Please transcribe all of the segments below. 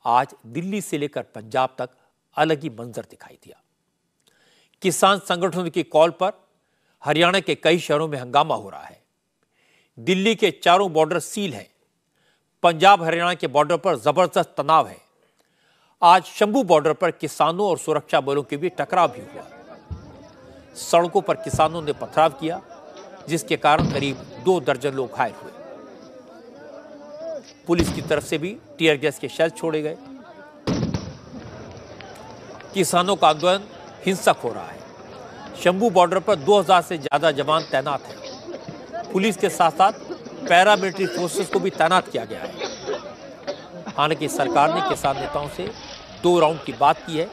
आज दिल्ली से लेकर पंजाब तक अलग ही मंजर दिखाई दिया। किसान संगठनों की कॉल पर हरियाणा के कई शहरों में हंगामा हो रहा है। दिल्ली के चारों बॉर्डर सील हैं। पंजाब हरियाणा के बॉर्डर पर जबरदस्त तनाव है। आज शंभू बॉर्डर पर किसानों और सुरक्षा बलों के बीच टकराव भी हुआ। सड़कों पर किसानों ने पथराव किया, जिसके कारण करीब 2 दर्जन लोग घायल हुए। पुलिस की तरफ से भी टीयर गैस के शेल छोड़े गए। किसानों का आंदोलन हिंसक हो रहा है। शंभू बॉर्डर पर 2000 से ज्यादा जवान तैनात हैं। पुलिस के साथ साथ पैरामिलिट्री फोर्सेस को भी तैनात किया गया है। हालांकि सरकार ने किसान नेताओं से 2 राउंड की बात की है,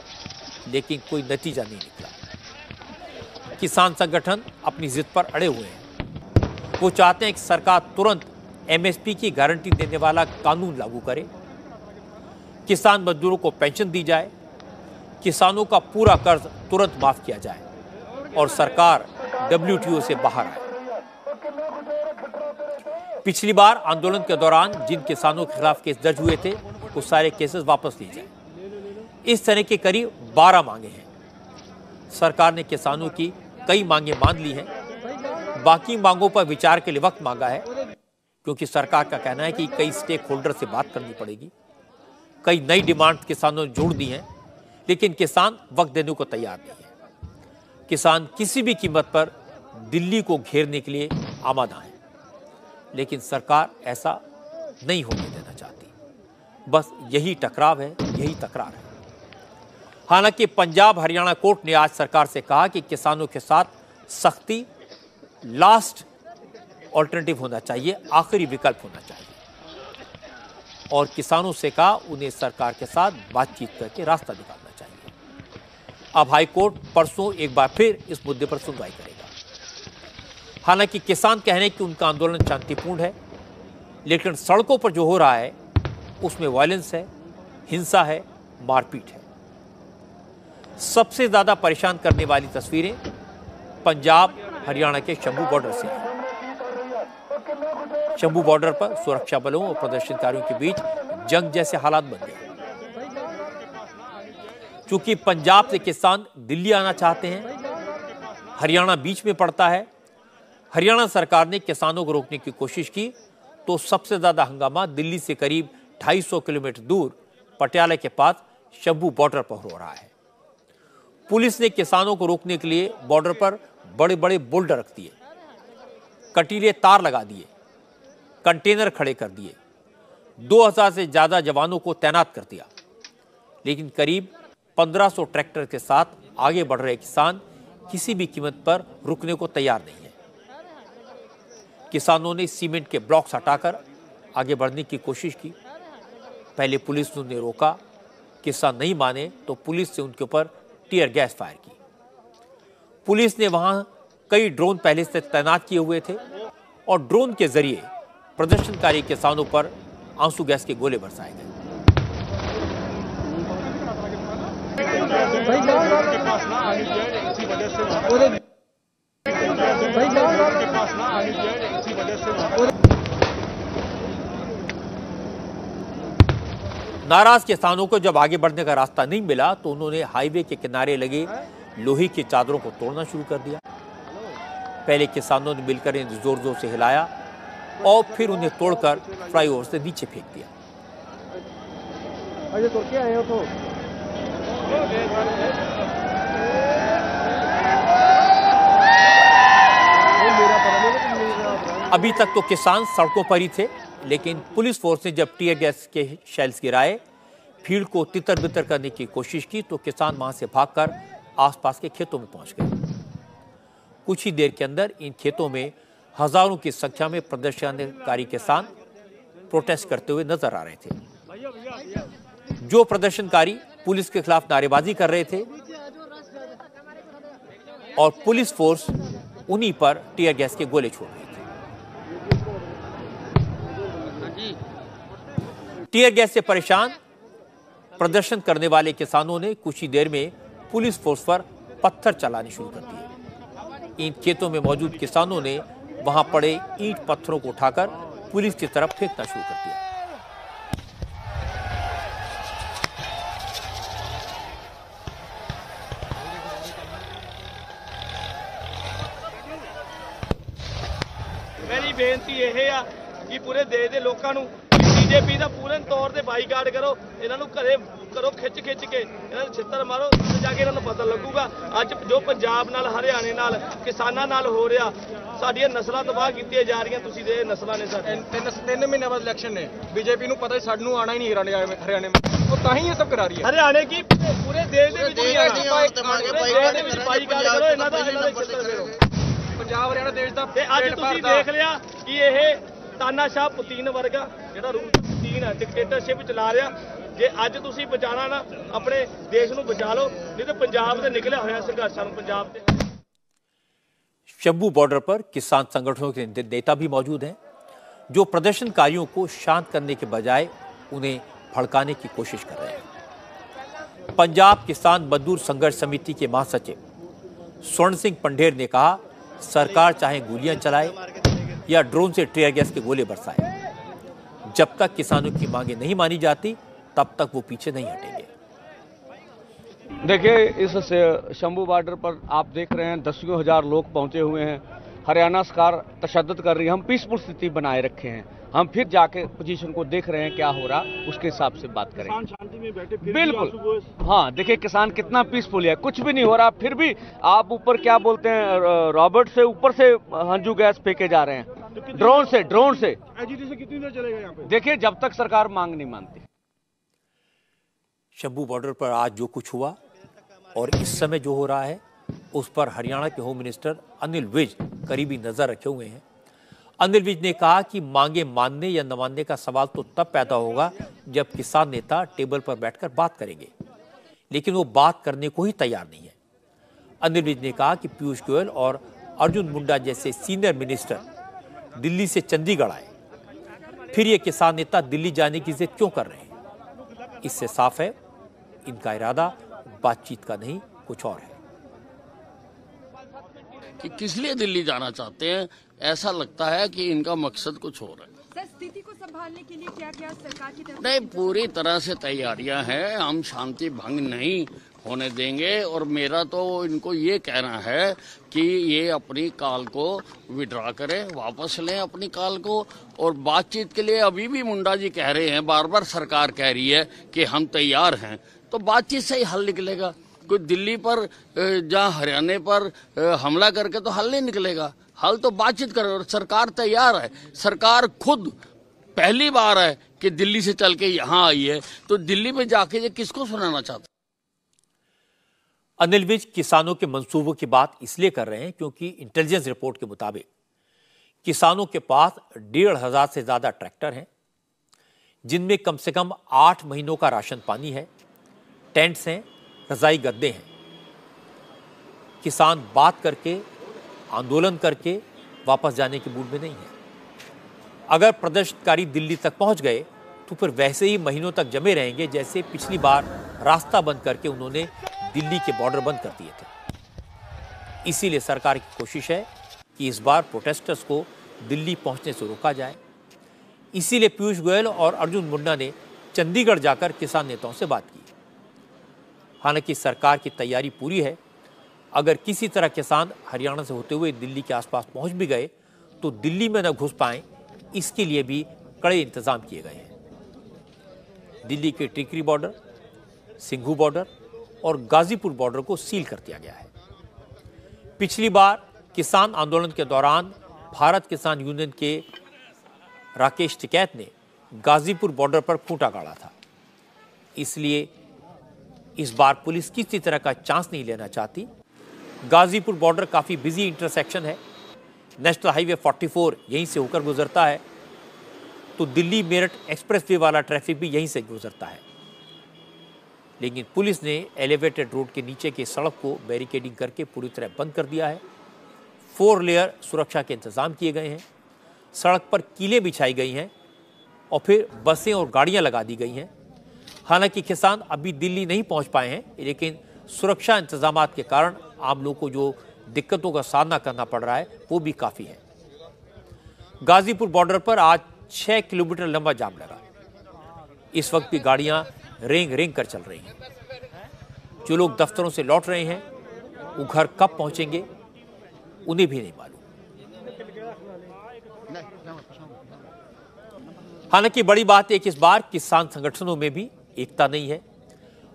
लेकिन कोई नतीजा नहीं निकला। किसान संगठन अपनी जिद पर अड़े हुए हैं। वो चाहते हैं कि सरकार तुरंत एमएसपी की गारंटी देने वाला कानून लागू करे, किसान मजदूरों को पेंशन दी जाए, किसानों का पूरा कर्ज तुरंत माफ किया जाए और सरकार डब्ल्यूटीओ से बाहर आए। पिछली बार आंदोलन के दौरान जिन किसानों के खिलाफ केस दर्ज हुए थे, वो सारे केसेस वापस लिए जाए। इस तरह के करीब 12 मांगे हैं। सरकार ने किसानों की कई मांगे मान ली हैं। बाकी मांगों पर विचार के लिए वक्त मांगा है, क्योंकि सरकार का कहना है कि कई स्टेक होल्डर से बात करनी पड़ेगी। कई नई डिमांड किसानों ने जोड़ दी हैं, लेकिन किसान वक्त देने को तैयार नहीं है। किसान किसी भी कीमत पर दिल्ली को घेरने के लिए आमादा है, लेकिन सरकार ऐसा नहीं होने देना चाहती। बस यही टकराव है, यही तकरार है। हालांकि पंजाब हरियाणा कोर्ट ने आज सरकार से कहा कि किसानों के साथ सख्ती लास्ट ऑल्टरनेटिव होना चाहिए, आखिरी विकल्प होना चाहिए, और किसानों से कहा उन्हें सरकार के साथ बातचीत करके रास्ता निकालना चाहिए। अब हाईकोर्ट परसों एक बार फिर इस मुद्दे पर सुनवाई करेगा। हालांकि किसान कह रहे हैं कि उनका आंदोलन शांतिपूर्ण है, लेकिन सड़कों पर जो हो रहा है उसमें वायलेंस है, हिंसा है, मारपीट है। सबसे ज्यादा परेशान करने वाली तस्वीरें पंजाब हरियाणा के शंभू बॉर्डर से हैं। शंभू बॉर्डर पर सुरक्षा बलों और प्रदर्शनकारियों के बीच जंग जैसे हालात बन गए। चूंकि पंजाब से किसान दिल्ली आना चाहते हैं, हरियाणा बीच में पड़ता है। हरियाणा सरकार ने किसानों को रोकने की कोशिश की तो सबसे ज्यादा हंगामा दिल्ली से करीब 250 किलोमीटर दूर पटियाला के पास शंभू बॉर्डर पर हो रहा है। पुलिस ने किसानों को रोकने के लिए बॉर्डर पर बड़े बड़े बोल्डर रख दिए, कटीले तार लगा दिए, कंटेनर खड़े कर दिए, 2000 से ज्यादा जवानों को तैनात कर दिया। लेकिन करीब 1500 ट्रैक्टर के साथ आगे बढ़ रहे किसान किसी भी कीमत पर रुकने को तैयार नहीं है। किसानों ने सीमेंट के ब्लॉक्स हटाकर आगे बढ़ने की कोशिश की। पहले पुलिस ने उन्हें रोका, किसान नहीं माने तो पुलिस से उनके ऊपर टीयर गैस फायर की। पुलिस ने वहां कई ड्रोन पहले से तैनात किए हुए थे और ड्रोन के जरिए प्रदर्शनकारी किसानों पर आंसू गैस के गोले बरसाए गए। नाराज किसानों को जब आगे बढ़ने का रास्ता नहीं मिला तो उन्होंने हाईवे के किनारे लगे लोहे की चादरों को तोड़ना शुरू कर दिया। पहले किसानों ने मिलकर इन्हें जोर जोर से हिलाया और फिर उन्हें तोड़कर फ्लाईओवर से नीचे फेंक दिया। अभी तक तो किसान सड़कों पर ही थे, लेकिन पुलिस फोर्स ने जब टीयर गैस के शेल्स गिराए, भीड़ को तितर बितर करने की कोशिश की तो किसान वहां से भागकर आसपास के खेतों में पहुंच गए। कुछ ही देर के अंदर इन खेतों में हजारों की संख्या में प्रदर्शनकारी किसान प्रोटेस्ट करते हुए नजर आ रहे थे। जो प्रदर्शनकारी पुलिस के खिलाफ नारेबाजी कर रहे थे और पुलिस फोर्स उन्हीं पर टीयर गैस के गोले छोड़ रही थी। टीयर गैस से परेशान प्रदर्शन करने वाले किसानों ने कुछ ही देर में पुलिस फोर्स पर पत्थर चलाने शुरू कर दिए। इन खेतों में मौजूद किसानों ने वहां पड़े ईंट पत्थरों को उठाकर पुलिस की तरफ फेंकना शुरू कर दिया। बेनती यह है कि पूरे देश के लोगों को बीजेपी का पूर्ण तौर पर बाईकाट करो, इन्हों घरे करो खिच खिच के इन्होंने छित्तर मारो, जाके इन्होंने पता लगूगा अज जो पंजाब नाल हरियाणे नाल किसानां नाल हो रहा, साडियां नस्लां तबाह कीतियां जा रही, तुसीं दे नस्लां ने साडे 3 महीने बाद इलेक्शन ने बीजेपी नूं पता सानूं आना ही नहीं हरियाणे में, और तां ही ये सब करा रही है। हरियाणे की पूरे देश दे विच बाईकाट करो, इन्हां दा छित्तर फेरो। पंजाब हरियाणा देश दा अज तुसीं देख लिया कि यह तानाशाह पुतीन वर्गा जिहड़ा रूस पुतीन है डिक्टेटरशिप चला रहा, जे अज तुसीं बचाना ना अपने देश नूं बचा लो, नहीं तो पंजाब से निकलिया होया संघर्षां नूं पंजाब ते। शंभू बॉर्डर पर किसान संगठनों के नेता भी मौजूद हैं, जो प्रदर्शनकारियों को शांत करने के बजाय उन्हें भड़काने की कोशिश कर रहे हैं। पंजाब किसान मजदूर संघर्ष समिति के महासचिव स्वर्ण सिंह पंढेर ने कहा, सरकार चाहे गोलियां चलाए या ड्रोन से टीयर गैस के गोले बरसाए, जब तक किसानों की मांगे नहीं मानी जाती तब तक वो पीछे नहीं हटेंगे। देखिए, इस शंभू बॉर्डर पर आप देख रहे हैं दसियों हजार लोग पहुंचे हुए हैं। हरियाणा सरकार तशद्दुद कर रही है, हम पीसफुल स्थिति बनाए रखे हैं, हम फिर जाके पोजीशन को देख रहे हैं क्या हो रहा, उसके हिसाब से बात करेंगे। शांति में बैठे बिल्कुल, हाँ देखिए किसान कितना पीसफुल है, कुछ भी नहीं हो रहा, फिर भी आप ऊपर क्या बोलते हैं रॉबर्ट से ऊपर से हंजू गैस फेंके जा रहे हैं, ड्रोन से कितनी देर चलेगा यहाँ पे? देखिए जब तक सरकार मांग नहीं मानती। शंभू बॉर्डर पर आज जो कुछ हुआ और इस समय जो हो रहा है, उस पर हरियाणा के होम मिनिस्टर अनिल विज करीबी नजर रखे हुए हैं। अनिल विज ने कहा कि मांगे मानने या न मानने का सवाल तो तब पैदा होगा जब किसान नेता टेबल पर बैठकर बात करेंगे, लेकिन वो बात करने को ही तैयार नहीं है। अनिल विज ने कहा कि पीयूष गोयल और अर्जुन मुंडा जैसे सीनियर मिनिस्टर दिल्ली से चंडीगढ़ आए, फिर ये किसान नेता दिल्ली जाने की जिद क्यों कर रहे हैं? इससे साफ है इनका इरादा बातचीत का नहीं कुछ और है। कि किस लिए दिल्ली जाना चाहते हैं, ऐसा लगता है कि इनका मकसद कुछ और है। सर, स्थिति को संभालने के लिए क्या क्या सरकार की तरफ नहीं, पूरी तरह से तैयारियां हैं, हम शांति भंग नहीं होने देंगे। और मेरा तो इनको ये कहना है कि ये अपनी कॉल को विड्रॉ करें, वापस लें अपनी कॉल को, और बातचीत के लिए अभी भी मुंडा जी कह रहे हैं, बार बार सरकार कह रही है कि हम तैयार हैं, तो बातचीत से ही हल निकलेगा। कोई दिल्ली पर जहाँ हरियाणा पर हमला करके तो हल नहीं निकलेगा, हल तो बातचीत करो, और सरकार तैयार है। सरकार खुद पहली बार है कि दिल्ली से चल के यहाँ आई है, तो दिल्ली में जाके ये किसको सुनाना चाहते? अनिल विज किसानों के मंसूबों की बात इसलिए कर रहे हैं क्योंकि इंटेलिजेंस रिपोर्ट के मुताबिक किसानों के पास 1,500 से ज्यादा ट्रैक्टर हैं, जिनमें कम से कम 8 महीनों का राशन पानी है, टेंट्स हैं, रजाई गद्दे हैं। किसान बात करके, आंदोलन करके वापस जाने की मूड में नहीं है। अगर प्रदर्शनकारी दिल्ली तक पहुंच गए तो फिर वैसे ही महीनों तक जमे रहेंगे जैसे पिछली बार रास्ता बंद करके उन्होंने दिल्ली के बॉर्डर बंद कर दिए थे। इसीलिए सरकार की कोशिश है कि इस बार प्रोटेस्टर्स को दिल्ली पहुंचने से रोका जाए। इसीलिए पीयूष गोयल और अर्जुन मुंडा ने चंडीगढ़ जाकर किसान नेताओं से बात की। हालांकि सरकार की तैयारी पूरी है, अगर किसी तरह किसान हरियाणा से होते हुए दिल्ली के आसपास पहुंच भी गए तो दिल्ली में न घुस पाएं, इसके लिए भी कड़े इंतजाम किए गए हैं। दिल्ली के टिकरी बॉर्डर, सिंघू बॉर्डर और गाजीपुर बॉर्डर को सील कर दिया गया है। पिछली बार किसान आंदोलन के दौरान भारत किसान यूनियन के राकेश टिकैत ने गाजीपुर बॉर्डर पर खूंटा गाड़ा था, इसलिए इस बार पुलिस किसी तरह का चांस नहीं लेना चाहती। गाजीपुर बॉर्डर काफी बिजी इंटरसेक्शन है, नेशनल हाईवे 44 यहीं से होकर गुजरता है, तो दिल्ली मेरठ एक्सप्रेसवे वाला ट्रैफिक भी यहीं से गुजरता है। लेकिन पुलिस ने एलिवेटेड रोड के नीचे की सड़क को बैरिकेडिंग करके पूरी तरह बंद कर दिया है। 4 लेयर सुरक्षा के इंतजाम किए गए हैं, सड़क पर कीलें बिछाई गई हैं और फिर बसें और गाड़ियां लगा दी गई हैं। हालांकि किसान अभी दिल्ली नहीं पहुंच पाए हैं, लेकिन सुरक्षा इंतजामात के कारण आम लोगों को जो दिक्कतों का सामना करना पड़ रहा है वो भी काफ़ी है। गाजीपुर बॉर्डर पर आज 6 किलोमीटर लंबा जाम लगा। इस वक्त भी गाड़ियां रेंग रेंग कर चल रही हैं। जो लोग दफ्तरों से लौट रहे हैं वो घर कब पहुंचेंगे उन्हें भी नहीं मालूम। हालांकि बड़ी बात है कि इस बार किसान संगठनों में भी एकता नहीं है।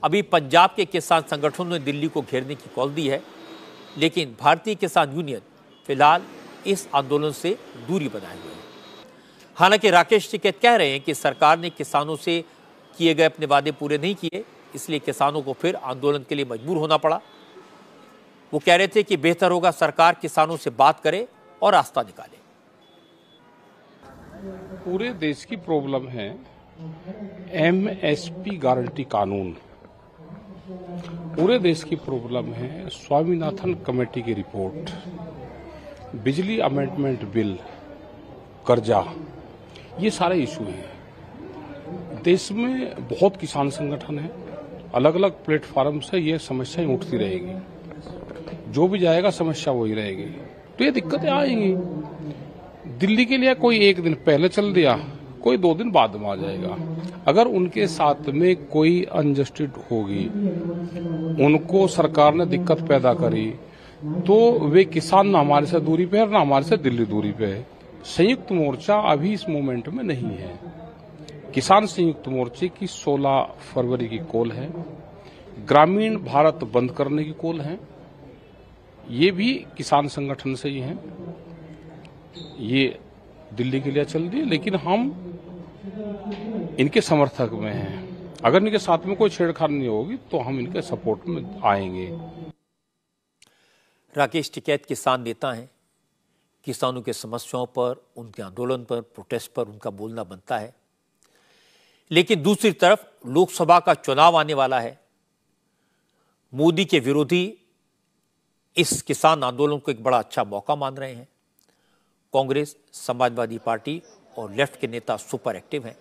अभी पंजाब के किसान संगठनों ने दिल्ली को घेरने की कॉल दी है, लेकिन भारतीय किसान यूनियन फिलहाल इस आंदोलन से दूरी बनाए हुए है। हालांकि राकेश टिकैत कह रहे हैं कि सरकार ने किसानों से किए गए अपने वादे पूरे नहीं किए, इसलिए किसानों को फिर आंदोलन के लिए मजबूर होना पड़ा। वो कह रहे थे कि बेहतर होगा सरकार किसानों से बात करे और रास्ता निकाले। पूरे देश की प्रॉब्लम है एमएसपी गारंटी कानून, पूरे देश की प्रॉब्लम है स्वामीनाथन कमेटी की रिपोर्ट, बिजली अमेंडमेंट बिल, कर्जा, ये सारे इशू हैं। देश में बहुत किसान संगठन है, अलग अलग प्लेटफॉर्म से ये समस्याएं उठती रहेगी, जो भी जाएगा समस्या वही रहेगी, तो ये दिक्कतें आएंगी। दिल्ली के लिए कोई एक दिन पहले चल दिया, कोई 2 दिन बाद में आ जाएगा। अगर उनके साथ में कोई अनजस्टिस होगी, उनको सरकार ने दिक्कत पैदा करी, तो वे किसान ना हमारे से दूरी पे है ना हमारे से दिल्ली दूरी पे है। संयुक्त मोर्चा अभी इस मोमेंट में नहीं है। किसान संयुक्त मोर्चे की 16 फरवरी की कॉल है, ग्रामीण भारत बंद करने की कॉल है, ये भी किसान संगठन से ही है। ये दिल्ली के लिए चल रही है, लेकिन हम इनके समर्थक में हैं। अगर इनके साथ में कोई छेड़छाड़ नहीं होगी तो हम इनके सपोर्ट में आएंगे। राकेश टिकैत किसान नेता हैं। किसानों के समस्याओं पर, उनके आंदोलन पर, प्रोटेस्ट पर उनका बोलना बनता है, लेकिन दूसरी तरफ लोकसभा का चुनाव आने वाला है। मोदी के विरोधी इस किसान आंदोलन को एक बड़ा अच्छा मौका मान रहे हैं। कांग्रेस, समाजवादी पार्टी और लेफ्ट के नेता सुपर एक्टिव हैं।